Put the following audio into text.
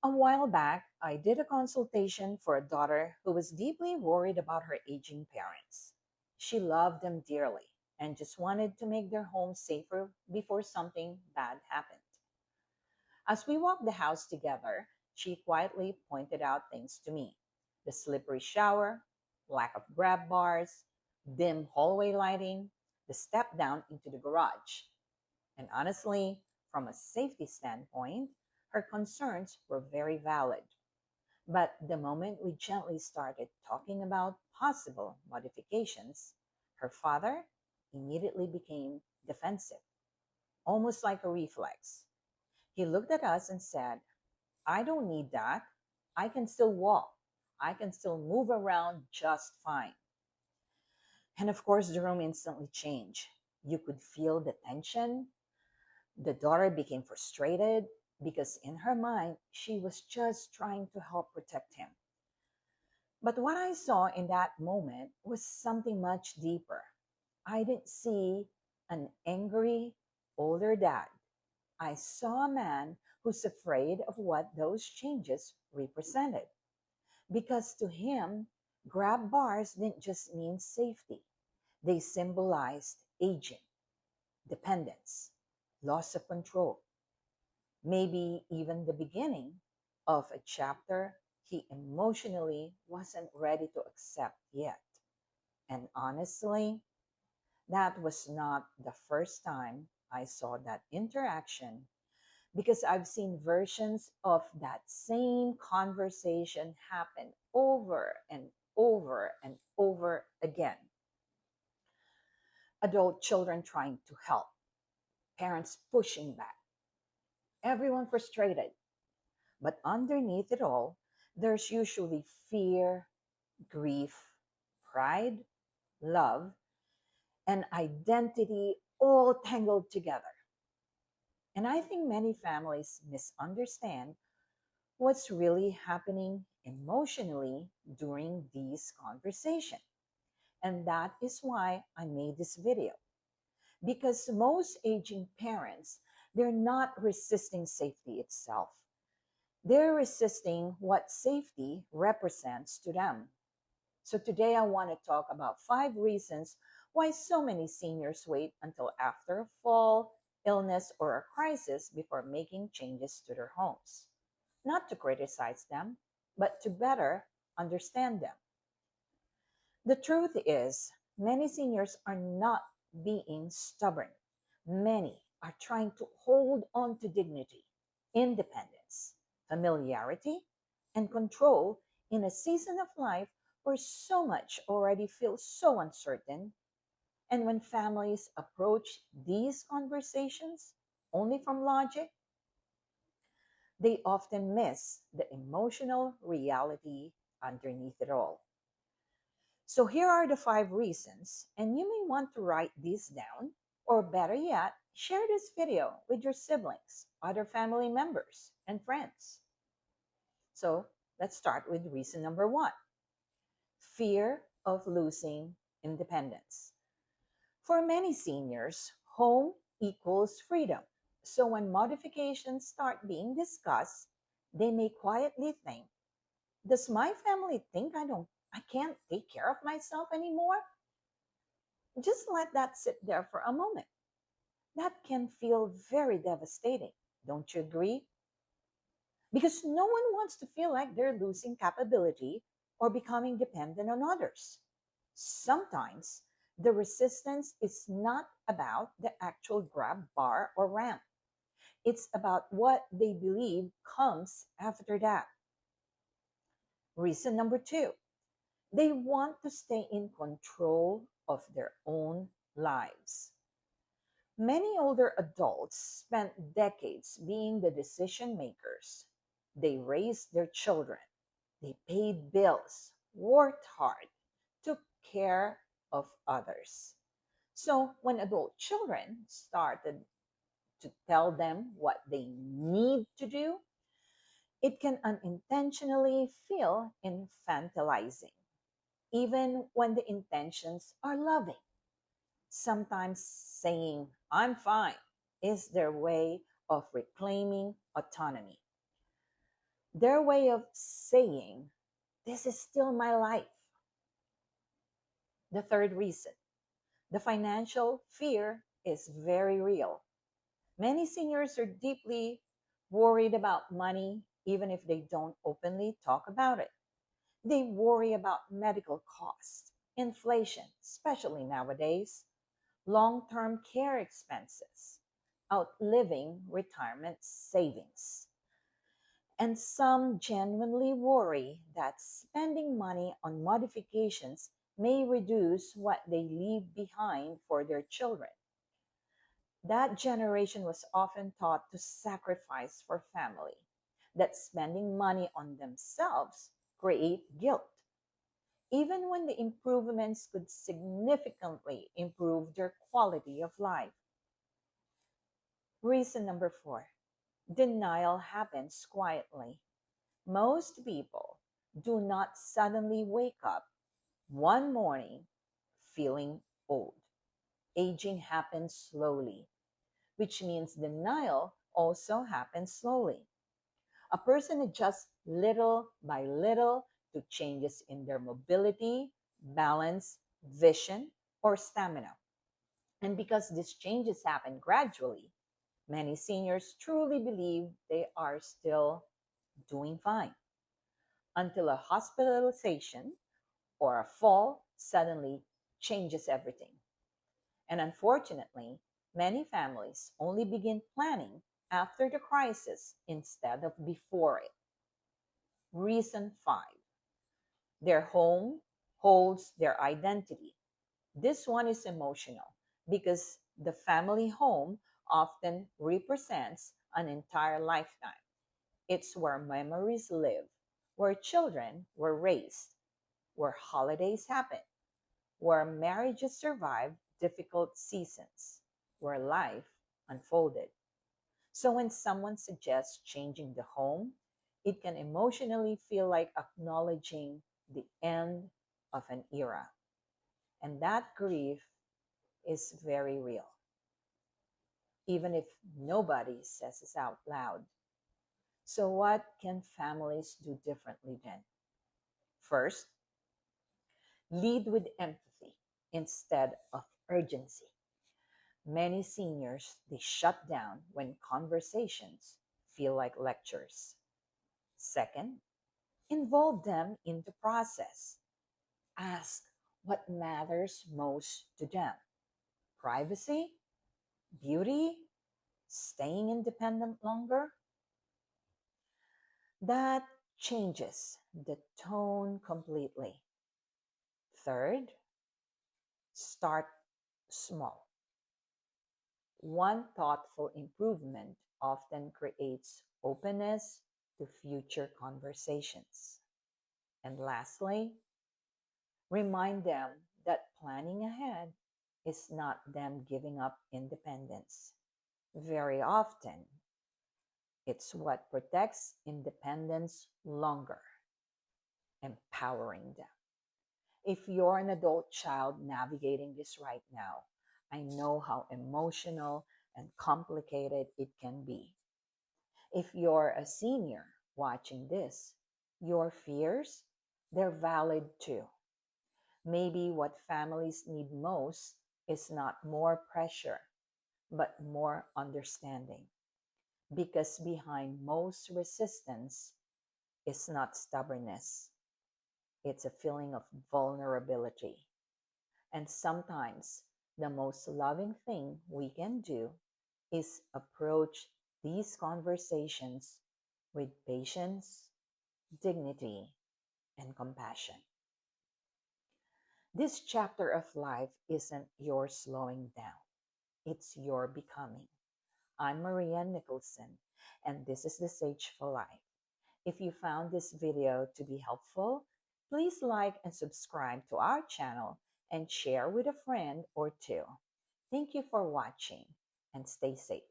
A while back, I did a consultation for a daughter who was deeply worried about her aging parents. She loved them dearly and just wanted to make their home safer before something bad happened. As we walked the house together, she quietly pointed out things to me: the slippery shower, lack of grab bars, dim hallway lighting, the step down into the garage. And honestly, from a safety standpoint, her concerns were very valid. But the moment we gently started talking about possible modifications, her father immediately became defensive, almost like a reflex. He looked at us and said, "I don't need that. I can still walk. I can still move around just fine." And of course, the room instantly changed. You could feel the tension. The daughter became frustrated because in her mind, she was just trying to help protect him. But what I saw in that moment was something much deeper. I didn't see an angry older dad. I saw a man who's afraid of what those changes represented. Because to him, grab bars didn't just mean safety, they symbolized aging, dependence, loss of control, maybe even the beginning of a chapter he emotionally wasn't ready to accept yet. And honestly, that was not the first time I saw that interaction, because I've seen versions of that same conversation happen over and over and over again. Adult children trying to help, parents pushing back, everyone frustrated. But underneath it all, there's usually fear, grief, pride, love, and identity all tangled together. And I think many families misunderstand what's really happening emotionally during these conversations. And that is why I made this video. Because most aging parents, they're not resisting safety itself. They're resisting what safety represents to them. So today I want to talk about 5 reasons why so many seniors wait until after a fall, illness, or a crisis before making changes to their homes. Not to criticize them, but to better understand them. The truth is, many seniors are not being stubborn. Many are trying to hold on to dignity, independence, familiarity, and control in a season of life where so much already feels so uncertain. And when families approach these conversations only from logic, they often miss the emotional reality underneath it all. So here are the 5 reasons, and you may want to write these down, or better yet, share this video with your siblings, other family members, and friends. So let's start with reason number 1: fear of losing independence. For many seniors, home equals freedom. So when modifications start being discussed, they may quietly think, does my family think I can't take care of myself anymore? Just let that sit there for a moment. That can feel very devastating. Don't you agree? Because no one wants to feel like they're losing capability or becoming dependent on others. Sometimes the resistance is not about the actual grab bar or ramp. It's about what they believe comes after that. Reason number 2: they want to stay in control of their own lives. Many older adults spent decades being the decision makers. They raised their children, they paid bills, worked hard, took care of others. So when adult children started to tell them what they need to do, it can unintentionally feel infantilizing, even when the intentions are loving. Sometimes saying, "I'm fine," is their way of reclaiming autonomy. Their way of saying, this is still my life. The third reason, the financial fear is very real. Many seniors are deeply worried about money, even if they don't openly talk about it. They worry about medical costs, inflation, especially nowadays, long term care expenses, outliving retirement savings. And some genuinely worry that spending money on modifications may reduce what they leave behind for their children. That generation was often taught to sacrifice for family, that spending money on themselves create guilt, even when the improvements could significantly improve their quality of life. Reason number four, denial happens quietly. Most people do not suddenly wake up one morning feeling old. Aging happens slowly, which means denial also happens slowly. A person adjusts little by little to changes in their mobility, balance, vision, or stamina. And because these changes happen gradually, many seniors truly believe they are still doing fine until a hospitalization or a fall suddenly changes everything. And unfortunately, many families only begin planning after the crisis instead of before it. Reason five, their home holds their identity. This one is emotional because the family home often represents an entire lifetime. It's where memories live, where children were raised, where holidays happen, where marriages survived difficult seasons, where life unfolded. So when someone suggests changing the home, it can emotionally feel like acknowledging the end of an era. And that grief is very real, even if nobody says it out loud. So, what can families do differently then? First, lead with empathy instead of urgency. Many seniors, they shut down when conversations feel like lectures. Second, involve them in the process. Ask what matters most to them: privacy, beauty, staying independent longer. That changes the tone completely. Third, start small. One thoughtful improvement often creates openness to future conversations. And lastly, remind them that planning ahead is not them giving up independence. Very often, it's what protects independence longer, empowering them. If you're an adult child navigating this right now, I know how emotional and complicated it can be. If you're a senior watching this, your fears, they're valid too. Maybe what families need most is not more pressure, but more understanding. Because behind most resistance is not stubbornness, it's a feeling of vulnerability. And sometimes the most loving thing we can do is approach these conversations with patience, dignity, and compassion. This chapter of life isn't your slowing down, it's your becoming. I'm Maria Nicholson, and this is The Sage for Life. If you found this video to be helpful, please like and subscribe to our channel and share with a friend or two. Thank you for watching and stay safe.